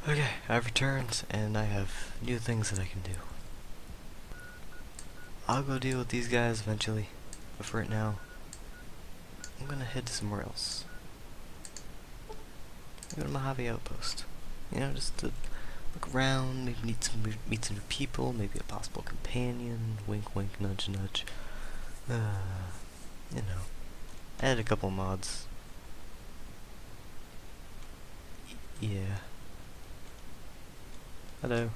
Okay, I've returned, and I have new things that I can do. I'll go deal with these guys eventually, but for right now, I'm gonna head somewhere else. I'm going to Mojave Outpost. You know, just to look around, maybe meet some new people, maybe a possible companion. Wink, wink, nudge, nudge. You know, add a couple mods. Yeah. Hello.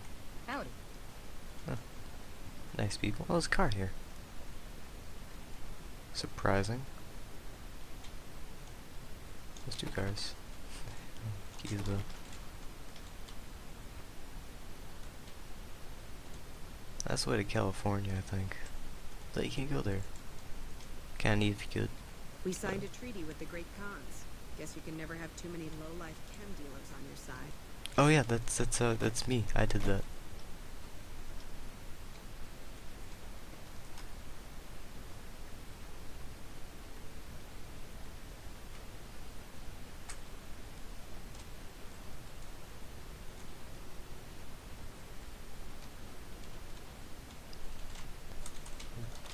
Howdy. Oh, nice people. Oh, there's a car here. Surprising. There's two cars. Keys though. That's the way to California, I think. But you can't go there. Kinda neat if you could. We signed a treaty with the Great Khans. Guess you can never have too many low-life chem dealers on your side. Oh yeah, that's me. I did that.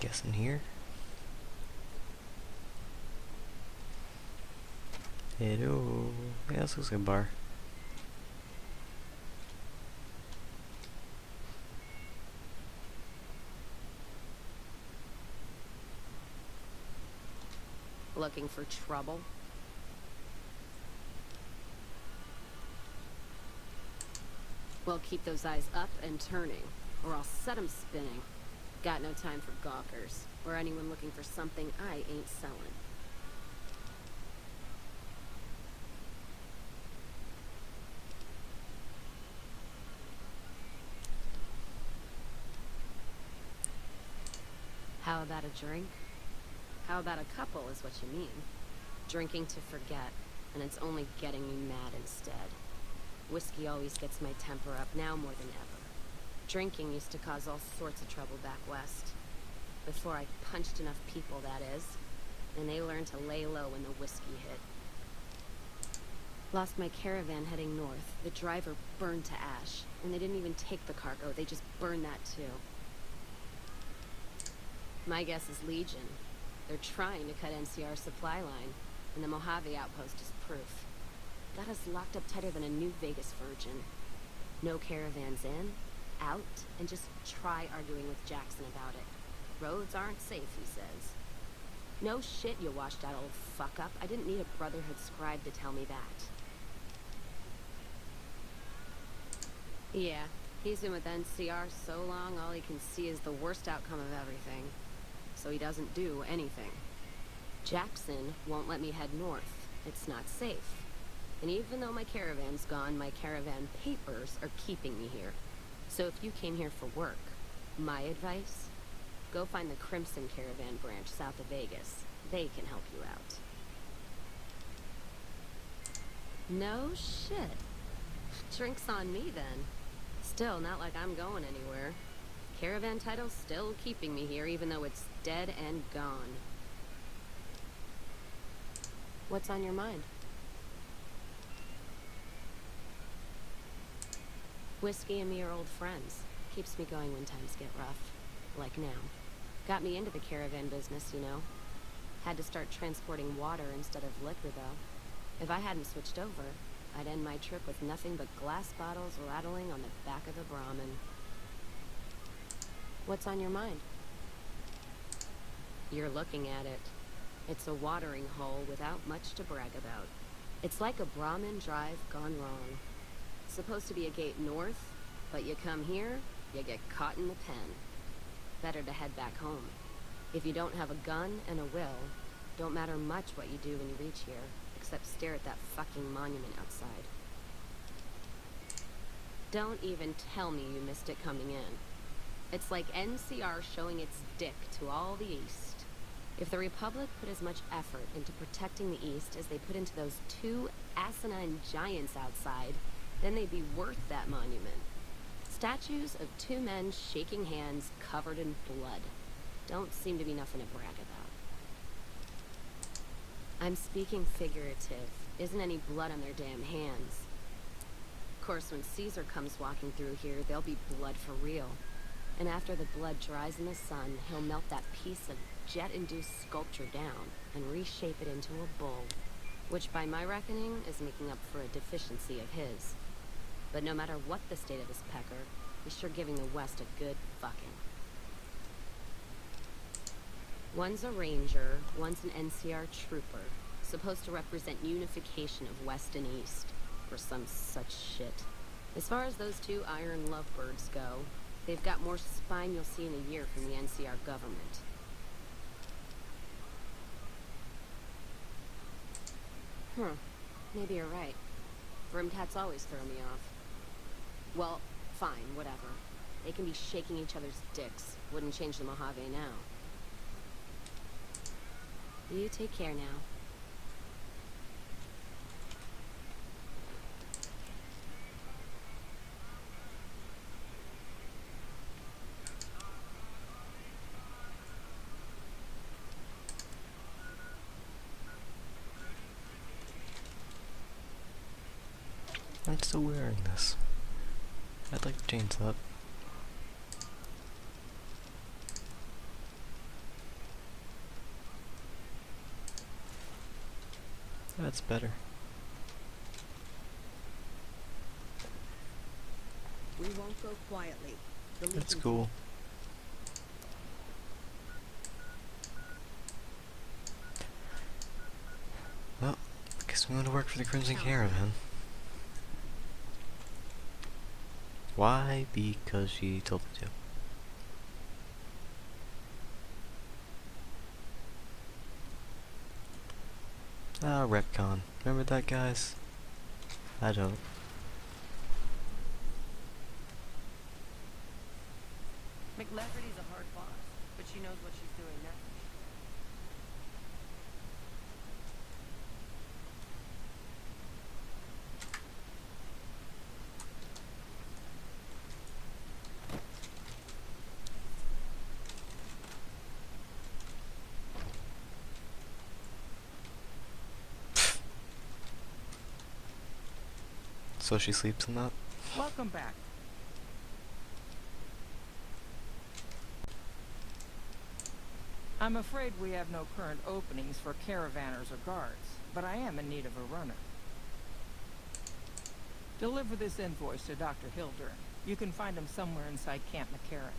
Guess in here. Hello. Yeah, this looks like a bar. Looking for trouble? Well, keep those eyes up and turning, or I'll set 'em spinning. Got no time for gawkers, or anyone looking for something I ain't selling. How about a drink? How about a couple is what you mean. Drinking to forget, and it's only getting me mad instead. Whiskey always gets my temper up, now more than ever. Drinking used to cause all sorts of trouble back west. Before I punched enough people, that is. And they learned to lay low when the whiskey hit. Lost my caravan heading north. The driver burned to ash. And they didn't even take the cargo, they just burned that too. My guess is Legion. They're trying to cut NCR's supply line, and the Mojave Outpost is proof. Got us locked up tighter than a New Vegas virgin. No caravans in, out, and just try arguing with Jackson about it. Roads aren't safe, he says. No shit, you washed out old fuck-up. I didn't need a Brotherhood scribe to tell me that. Yeah, he's been with NCR so long, all he can see is the worst outcome of everything. So he doesn't do anything. Jackson won't let me head north. It's not safe. And even though my caravan's gone, my caravan papers are keeping me here. So if you came here for work, my advice, go find the Crimson Caravan branch south of Vegas. They can help you out. No shit. Drinks on me then. Still, not like I'm going anywhere. Caravan title's still keeping me here, even though it's dead and gone. What's on your mind? Whiskey and me are old friends. Keeps me going when times get rough. Like now. Got me into the caravan business, you know. Had to start transporting water instead of liquor, though. If I hadn't switched over, I'd end my trip with nothing but glass bottles rattling on the back of a Brahmin. What's on your mind? You're looking at it. It's a watering hole without much to brag about. It's like a Brahmin drive gone wrong. Supposed to be a gate north, but you come here, you get caught in the pen. Better to head back home. If you don't have a gun and a will, don't matter much what you do when you reach here, except stare at that fucking monument outside. Don't even tell me you missed it coming in. It's like NCR showing its dick to all the East. If the Republic put as much effort into protecting the East as they put into those two asinine giants outside, then they'd be worth that monument. Statues of two men shaking hands covered in blood. Don't seem to be nothing to brag about. I'm speaking figurative. Isn't any blood on their damn hands. course, when Caesar comes walking through here, there'll be blood for real. And after the blood dries in the sun, he'll melt that piece of jet-induced sculpture down and reshape it into a bull, which by my reckoning is making up for a deficiency of his. But no matter what the state of his pecker, he's sure giving the West a good fucking. One's a ranger, one's an NCR trooper, supposed to represent unification of West and East, or some such shit. As far as those two iron lovebirds go, they've got more spine you'll see in a year from the NCR government. Maybe you're right. Rimcats always throw me off. Well, fine, whatever. They can be shaking each other's dicks. Wouldn't change the Mojave now. You take care now. I'm still wearing this. I'd like to change that. That's better. We won't go quietly. That's cool. Well, I guess I'm going to work for the Crimson Caravan. Why? Because she told me to. Ah, retcon. Remember that, guys? I don't. McLafferty's a hard boss, but she knows what she's doing now. So she sleeps in that? Welcome back. I'm afraid we have no current openings for caravanners or guards, but I am in need of a runner. Deliver this invoice to Dr. Hildern. You can find him somewhere inside Camp McCarran.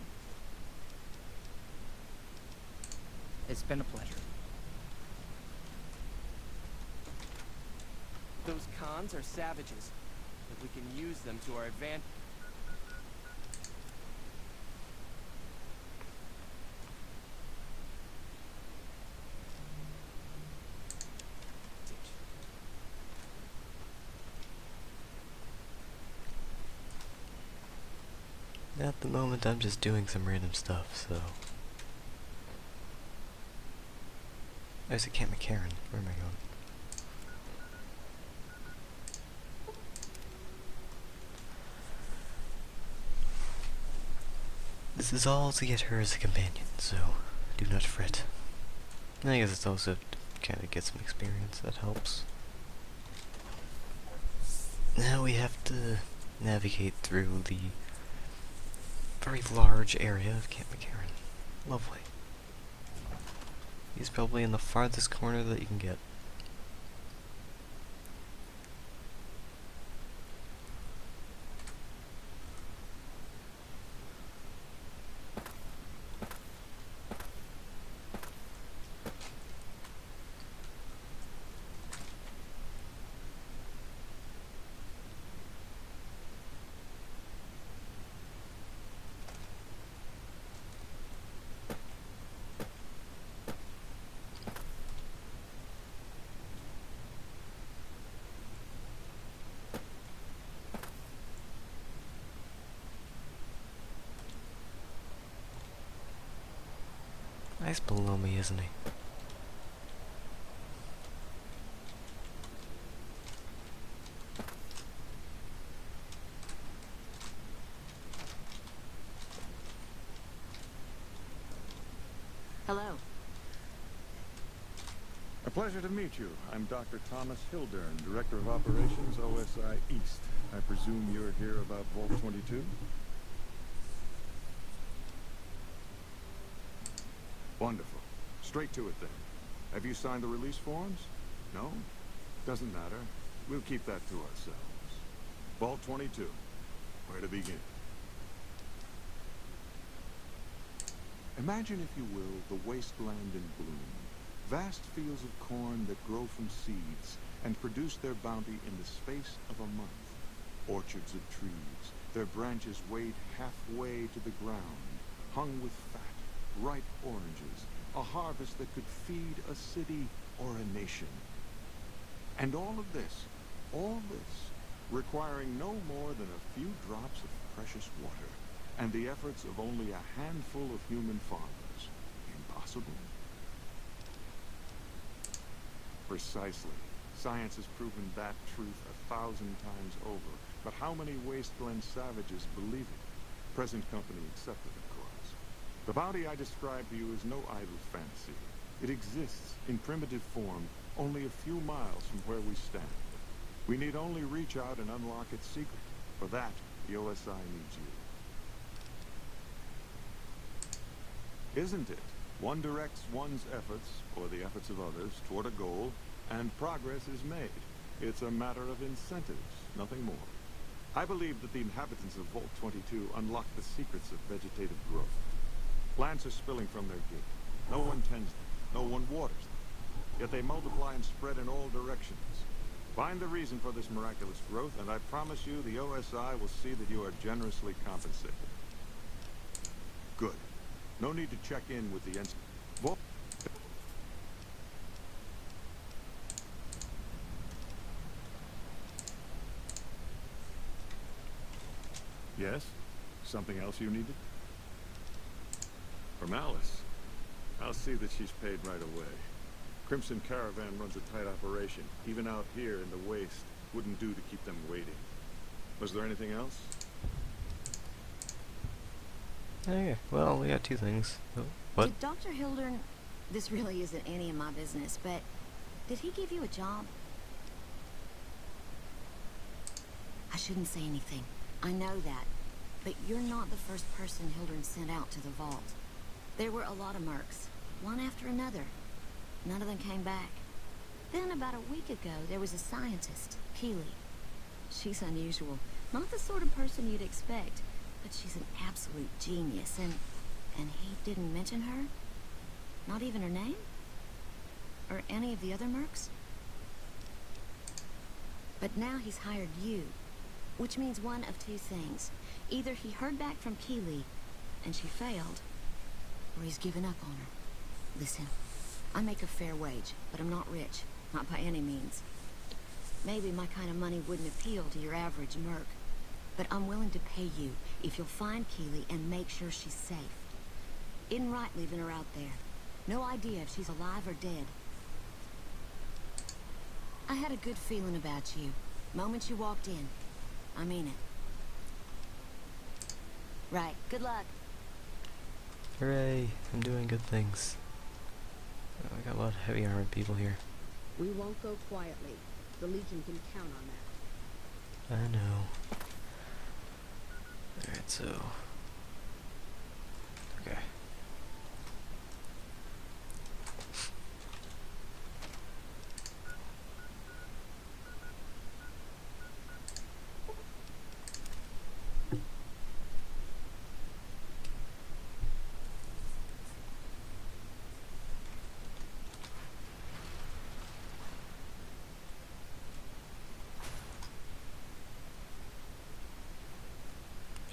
It's been a pleasure. Those cons are savages, but we can use them to our advantage. At the moment, I'm just doing some random stuff, so... There's a Camp McCarran. Where am I going? This is all to get her as a companion, so do not fret. And I guess it's also to kind of get some experience, that helps. Now we have to navigate through the very large area of Camp McCarran. Lovely. He's probably in the farthest corner that you can get. Nice below me, isn't he? Hello. A pleasure to meet you. I'm Dr. Thomas Hildern, Director of Operations, OSI East. I presume presume you're here about Vault 22? Wonderful. Straight to it then. Have you signed the release forms? No? Doesn't matter. We'll keep that to ourselves. Vault 22. Where to begin? Imagine, if you will, the wasteland in bloom. Vast fields of corn that grow from seeds and produce their bounty in the space of a month. Orchards of trees, their branches weighed halfway to the ground, hung with fat, ripe oranges, a harvest that could feed a city or a nation. And all this, requiring no more than a few drops of precious water, and the efforts of only a handful of human farmers. Impossible? Precisely. Science has proven that truth 1,000 times over. But how many wasteland savages believe it? Present company accepted, of course. The bounty I described to you is no idle fantasy. It exists in primitive form only a few miles from where we stand. We need only reach out and unlock its secret. For that, the OSI needs you. Isn't it? One directs one's efforts, or the efforts of others, toward a goal, and progress is made. It's a matter of incentives, nothing more. I believe that the inhabitants of Vault 22 unlock the secrets of vegetative growth. Plants are spilling from their gate. No one tends them. No one waters them. Yet they multiply and spread in all directions. Find the reason for this miraculous growth, and I promise you the OSI will see that you are generously compensated. Good. No need to check in with the Vault. Yes? Something else you needed? From Alice. I'll see that she's paid right away. Crimson Caravan runs a tight operation. Even out here in the waste, wouldn't do to keep them waiting. Was there anything else? Okay, well, we got two things. Oh, what? Did Dr. Hildern... This really isn't any of my business, but... Did he give you a job? I shouldn't say anything. I know that. But you're not the first person Hildern sent out to the vault. There were a lot of mercs, one after another. None of them came back. Then about a week ago, there was a scientist, Keeley. She's unusual. Not the sort of person you'd expect, but she's an absolute genius, and he didn't mention her? Not even her name? Or any of the other mercs? But now he's hired you, which means one of two things. Either he heard back from Keeley, and she failed, or he's given up on her. Listen, I make a fair wage, but I'm not rich. Not by any means. Maybe my kind of money wouldn't appeal to your average merc, but I'm willing to pay you if you'll find Keeley and make sure she's safe. Isn't right leaving her out there. No idea if she's alive or dead. I had a good feeling about you. Moment you walked in. I mean it. Right. Good luck. Hooray, I'm doing good things. Oh, I got a lot of heavy armored people here. We won't go quietly. The Legion can count on that. I know. Alright, so... Okay.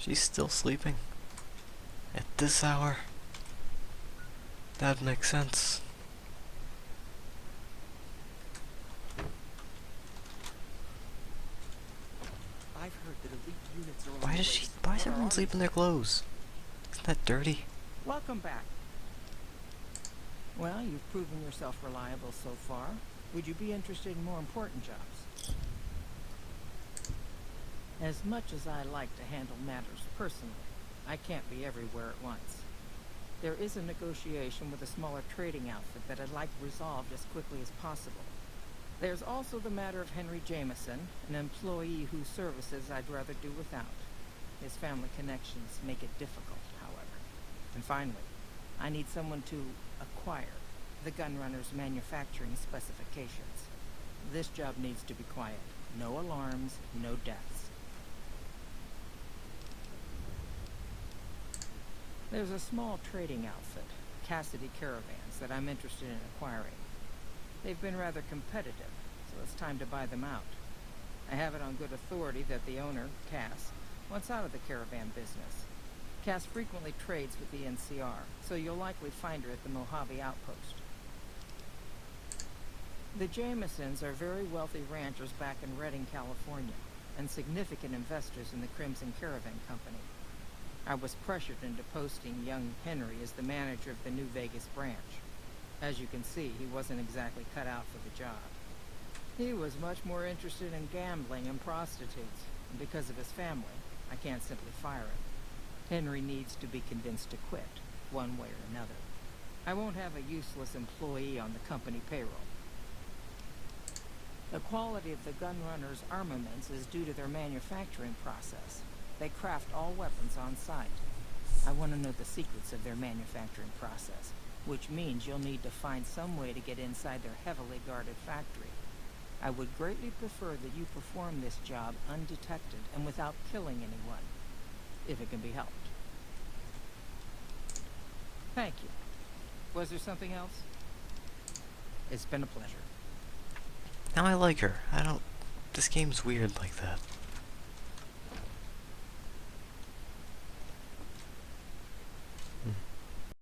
She's still sleeping? At this hour? That'd make sense. I've heard that elite units are on Why the does way she... to Why does support our everyone sleep in their clothes? Isn't that dirty? Welcome back. Well, you've proven yourself reliable so far. Would you be interested in more important jobs? As much as I like to handle matters personally, I can't be everywhere at once. There is a negotiation with a smaller trading outfit that I'd like resolved as quickly as possible. There's also the matter of Henry Jameson, an employee whose services I'd rather do without. His family connections make it difficult, however. And finally, I need someone to acquire the gunrunner's manufacturing specifications. This job needs to be quiet. No alarms, no deaths. There's a small trading outfit, Cassidy Caravans, that I'm interested in acquiring. They've been rather competitive, so it's time to buy them out. I have it on good authority that the owner, Cass, wants out of the caravan business. Cass frequently trades with the NCR, so you'll likely find her at the Mojave Outpost. The Jamesons are very wealthy ranchers back in Redding, California, and significant investors in the Crimson Caravan Company. I was pressured into posting young Henry as the manager of the New Vegas branch. As you can see, he wasn't exactly cut out for the job. He was much more interested in gambling and prostitutes, and because of his family, I can't simply fire him. Henry needs to be convinced to quit, one way or another. I won't have a useless employee on the company payroll. The quality of the gunrunners' armaments is due to their manufacturing process. They craft all weapons on site. I want to know the secrets of their manufacturing process, which means you'll need to find some way to get inside their heavily guarded factory. I would greatly prefer that you perform this job undetected and without killing anyone, if it can be helped. Thank you. Was there something else? It's been a pleasure. Now I like her. This game's weird like that.